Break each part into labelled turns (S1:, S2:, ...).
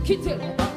S1: quittez-le.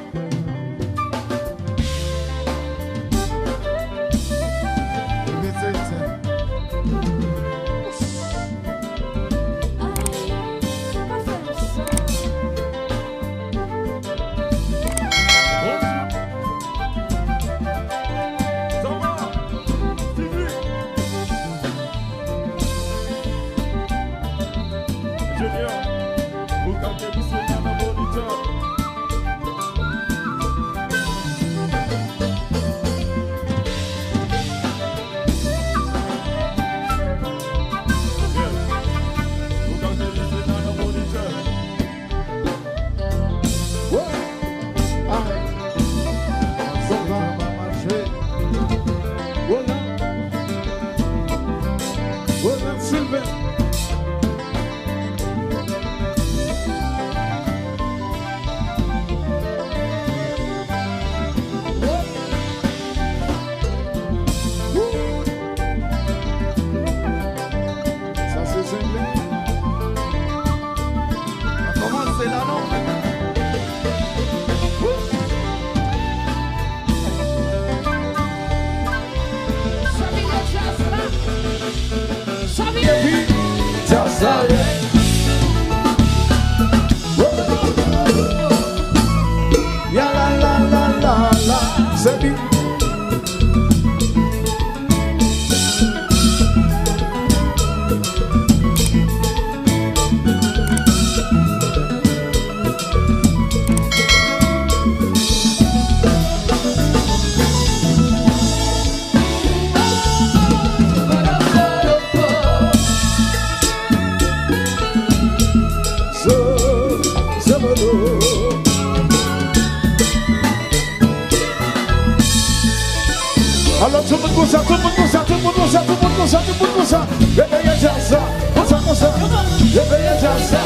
S2: Alors tout le monde ça, tout le monde ça, tout le monde ça, tout le monde ça, tout le monde ça. Réveillez ça, comme ça. Réveillez ça,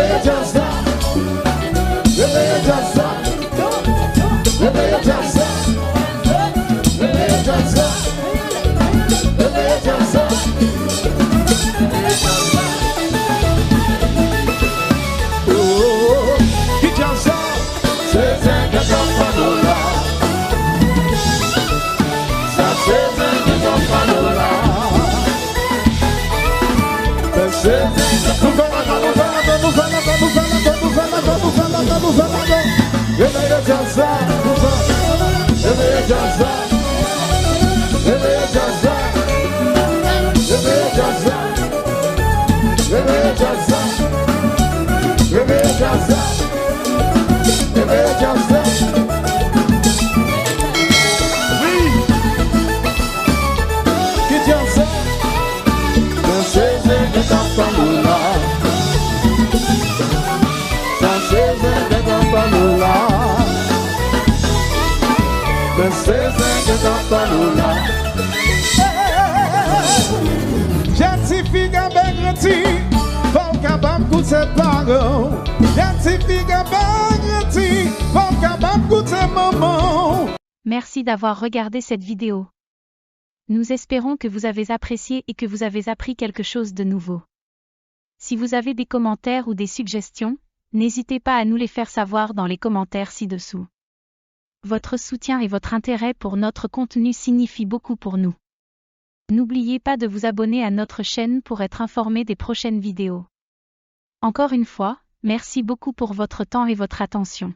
S2: réveillez ça, réveillez ça, réveillez ça, réveillez ça, réveillez ça. Oh, qui tient ça? C'est un gars
S3: Merci d'avoir regardé cette vidéo. Nous espérons que vous avez apprécié et que vous avez appris quelque chose de nouveau. Si vous avez des commentaires ou des suggestions, n'hésitez pas à nous les faire savoir dans les commentaires ci-dessous. Votre soutien et votre intérêt pour notre contenu signifient beaucoup pour nous. N'oubliez pas de vous abonner à notre chaîne pour être informé des prochaines vidéos. Encore une fois, merci beaucoup pour votre temps et votre attention.